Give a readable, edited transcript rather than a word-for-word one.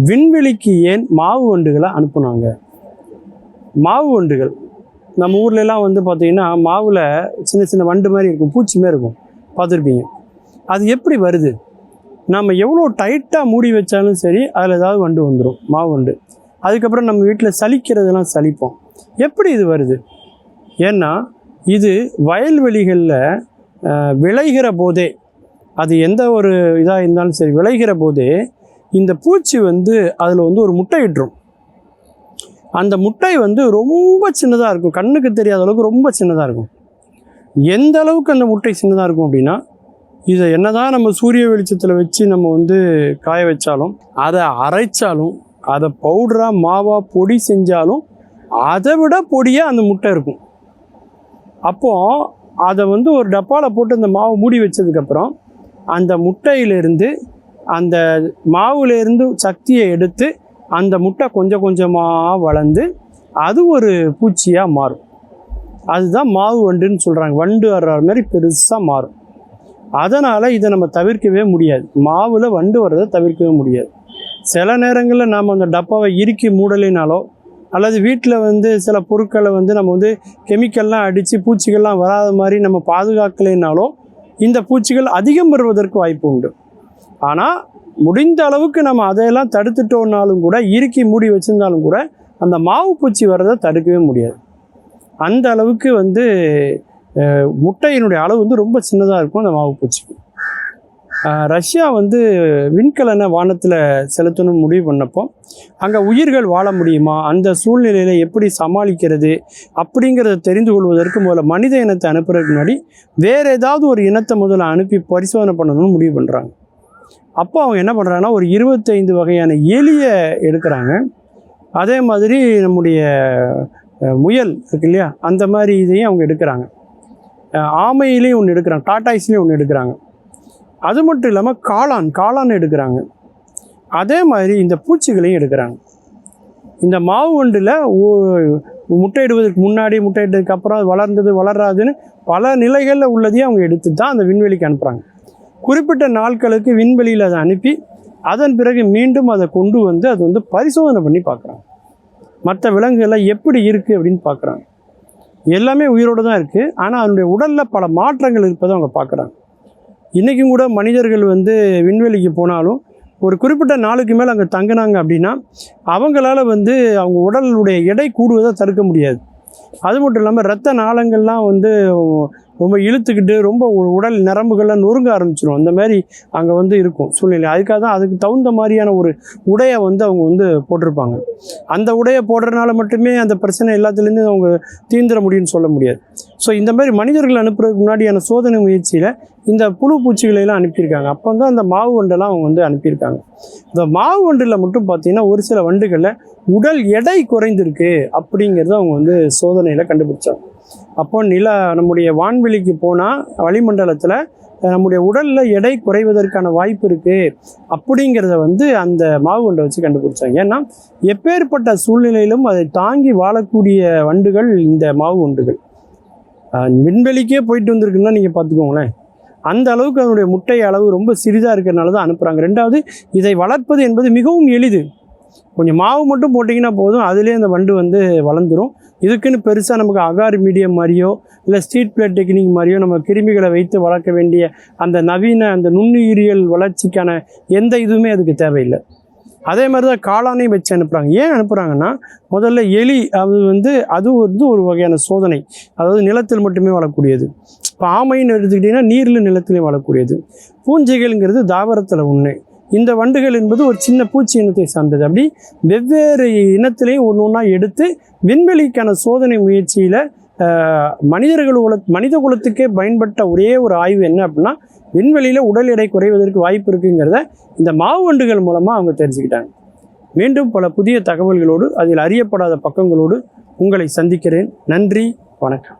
விண்வெளிக்கு ஏன் மாவு வண்டுகளை அனுப்புனாங்க? மாவு வண்டுகள் நம்ம ஊர்லெலாம் வந்து பார்த்திங்கன்னா மாவில் சின்ன சின்ன வண்டு மாதிரி இருக்கும், பூச்சி மாதிரி இருக்கும், பார்த்துருப்பீங்க. அது எப்படி வருது? நம்ம எவ்வளோ டைட்டாக மூடி வச்சாலும் சரி அதில் ஏதாவது வண்டு வந்துடும், மாவு வண்டு. அதுக்கப்புறம் நம்ம வீட்டில் சலிக்கிறதெல்லாம் சலிப்போம். எப்படி இது வருது? ஏன்னா இது வயல்வெளிகளில் விளைகிற போதே, அது எந்த ஒரு இதாக இருந்தாலும் சரி, விளைகிற போதே இந்த பூச்சி வந்து அதில் வந்து ஒரு முட்டை இட்டுரும். அந்த முட்டை வந்து ரொம்ப சின்னதாக இருக்கும், கண்ணுக்கு தெரியாத அளவுக்கு ரொம்ப சின்னதாக இருக்கும். எந்த அளவுக்கு அந்த முட்டை சின்னதாக இருக்கும் அப்படின்னா, இதை என்ன தான் நம்ம சூரிய வெளிச்சத்தில் வச்சு நம்ம வந்து காய வச்சாலும், அதை அரைச்சாலும், அதை பவுடராக மாவாக பொடி செஞ்சாலும் அதை விட பொடியாக அந்த முட்டை இருக்கும். அப்போது அதை வந்து ஒரு டப்பாவில் போட்டு அந்த மாவை மூடி வச்சதுக்கப்புறம் அந்த முட்டையிலேருந்து அந்த மாவுலேருந்து சக்தியை எடுத்து அந்த முட்டை கொஞ்சம் கொஞ்சமாக வளர்ந்து அது ஒரு பூச்சியாக மாறும். அதுதான் மாவு வண்டுன்னு சொல்கிறாங்க. வண்டு வர்ற மாதிரி பெருசாக மாறும். அதனால் இதை நம்ம தவிர்க்கவே முடியாது. மாவில் வண்டு வர்றதை தவிர்க்கவே முடியாது. சில நேரங்களில் நாம் அந்த டப்பாவை இறுக்கி மூடலினாலோ அல்லது வீட்டில் வந்து சில பொருட்களை வந்து நம்ம வந்து கெமிக்கல்லாம் அடித்து பூச்சிகள்லாம் வராத மாதிரி நம்ம பாதுகாக்கலைனாலோ இந்த பூச்சிகள் அதிகம் வருவதற்கு வாய்ப்பு உண்டு. ஆனால் முடிந்த அளவுக்கு நம்ம அதையெல்லாம் தடுத்துட்டோன்னாலும் கூட, இறுக்கி மூடி வச்சுருந்தாலும் கூட அந்த மாவு பூச்சி வர்றதை தடுக்கவே முடியாது. அந்த அளவுக்கு வந்து முட்டையினுடைய அளவு வந்து ரொம்ப சின்னதாக இருக்கும் அந்த மாவு பூச்சிக்கு. ரஷ்யா வந்து விண்கலனை வானத்தில் செலுத்தணும்னு முடிவு பண்ணப்போ அங்கே உயிர்கள் வாழ முடியுமா, அந்த சூழ்நிலையில் எப்படி சமாளிக்கிறது அப்படிங்கிறத தெரிந்து கொள்வதற்கு முதல்ல மனித இனத்தை அனுப்புறதுக்கு முன்னாடி வேறு ஏதாவது ஒரு இனத்தை முதல்ல அனுப்பி பரிசோதனை பண்ணணும்னு முடிவு பண்ணுறாங்க. அப்போ அவங்க என்ன பண்ணுறாங்கன்னா, ஒரு 25 வகையான எலியை எடுக்கிறாங்க. அதே மாதிரி நம்முடைய முயல் இருக்கு இல்லையா, அந்த மாதிரி இதையும் அவங்க எடுக்கிறாங்க. ஆமையிலையும் ஒன்று எடுக்கிறாங்க, டாட்டாய்ஸ்லேயும் ஒன்று எடுக்கிறாங்க. அது மட்டும் இல்லாமல் காளான் எடுக்கிறாங்க. அதே மாதிரி இந்த பூச்சிகளையும் எடுக்கிறாங்க. இந்த மாவு வண்டில் முட்டையிடுவதற்கு முன்னாடி, முட்டையிட்டதுக்கு அப்புறம் அது வளர்ந்தது வளராதுன்னு பல நிலைகளில் உள்ளதையும் அவங்க எடுத்து தான் அந்த விண்வெளிக்கு அனுப்புகிறாங்க. குறிப்பிட்ட நாட்களுக்கு விண்வெளியில் அதை அனுப்பி அதன் பிறகு மீண்டும் அதை கொண்டு வந்து அது வந்து பரிசோதனை பண்ணி பார்க்குறாங்க. மற்ற விலங்குகள்லாம் எப்படி இருக்குது அப்படின்னு பார்க்குறாங்க. எல்லாமே உயிரோடு தான் இருக்குது, ஆனால் அதனுடைய உடலில் பல மாற்றங்கள் இருப்பதை அவங்க பார்க்குறாங்க. இன்றைக்கும் கூட மனிதர்கள் வந்து விண்வெளிக்கு போனாலும் ஒரு குறிப்பிட்ட நாளுக்கு மேலே அங்கே தங்கினாங்க அப்படின்னா அவங்களால வந்து அவங்க உடலுடைய எடை கூடுவதை தடுக்க முடியாது. அது மட்டும் இல்லாமல் இரத்த நாளங்கள்லாம் வந்து ரொம்ப இழுத்துக்கிட்டு ரொம்ப உடல் நரம்புகள்லாம் நொறுங்க ஆரம்பிச்சிடும். அந்த மாதிரி அங்கே வந்து இருக்கும் சூழ்நிலை. அதுக்காக தான் அதுக்கு தகுந்த மாதிரியான ஒரு உடையை வந்து அவங்க வந்து போட்டிருப்பாங்க. அந்த உடையை போடுறதுனால மட்டுமே அந்த பிரச்சனை எல்லாத்துலேருந்து அவங்க தீர்ந்துட முடியும்னு சொல்ல முடியாது. ஸோ இந்த மாதிரி மனிதர்கள் அனுப்புறதுக்கு முன்னாடியான சோதனை முயற்சியில் இந்த புழு பூச்சிகளையெல்லாம் அனுப்பியிருக்காங்க. அப்போ தான் அந்த மாவு வண்டெல்லாம் அவங்க வந்து அனுப்பியிருக்காங்க. இந்த மாவு வண்டில் மட்டும் பார்த்திங்கன்னா ஒரு சில வண்டுகளில் உடல் எடை குறைந்திருக்கு அப்படிங்கிறத அவங்க வந்து சோதனையில் கண்டுபிடிச்சாங்க. அப்போ நம்முடைய வான்வெளிக்கு போனால் வளிமண்டலத்தில் நம்முடைய உடலில் எடை குறைவதற்கான வாய்ப்பு இருக்குது அப்படிங்கிறத வந்து அந்த மாவு வண்டை வச்சு கண்டுபிடிச்சாங்க. ஏன்னா எப்பேற்பட்ட சூழ்நிலையிலும் அதை தாங்கி வாழக்கூடிய வண்டுகள் இந்த மாவு வண்டுகள். விண்வெளிக்கே போயிட்டு வந்திருக்குன்னா நீங்கள் பார்த்துக்கோங்களேன். அந்த அளவுக்கு அதனுடைய முட்டை அளவு ரொம்ப சிறிதாக இருக்கிறனால தான் அனுப்புகிறாங்க. ரெண்டாவது, இதை வளர்ப்பது என்பது மிகவும் எளிது. கொஞ்சம் மாவு மட்டும் போட்டிங்கன்னா போதும், அதுலேயே அந்த வண்டு வந்து வளர்ந்துடும். இதுக்குன்னு பெருசாக நமக்கு அகார் மீடியம் மாதிரியோ இல்லை ஸ்ட்ரீட் பிளேட் டெக்னிக் மாதிரியோ நம்ம கிருமிகளை வைத்து வளர்க்க வேண்டிய அந்த நவீன அந்த நுண்ணுயிரியல் வளர்ச்சிக்கான எந்த இதுவுமே அதுக்கு தேவையில்லை. அதே மாதிரி தான் காளானையும் வச்சு அனுப்புகிறாங்க. ஏன் அனுப்புகிறாங்கன்னா, முதல்ல எலி அது வந்து ஒரு வகையான சோதனை. அதாவது நிலத்தில் மட்டுமே வளரக்கூடியது. இப்போ ஆமைன்னு எடுத்துக்கிட்டிங்கன்னா நீரில் நிலத்திலையும் வளரக்கூடியது. பூஞ்சைகள்ங்கிறது தாவரத்தில் ஒன்று. இந்த வண்டுகள் என்பது ஒரு சின்ன பூச்சி இனத்தை சார்ந்தது. அப்படி வெவ்வேறு இனத்திலையும் ஒன்று ஒன்றா எடுத்து விண்வெளிக்கான சோதனை முயற்சியில் மனித குலத்துக்கே பயன்பட்ட ஒரே ஒரு ஆய்வு என்ன அப்படின்னா, விண்வெளியில் உடல் எடை குறைவதற்கு வாய்ப்பு இருக்குங்கிறத இந்த மாவு வண்டுகள் மூலமாக அவங்க தெரிஞ்சுக்கிட்டாங்க. மீண்டும் பல புதிய தகவல்களோடு, அதில் அறியப்படாத பக்கங்களோடு உங்களை சந்திக்கிறேன். நன்றி, வணக்கம்.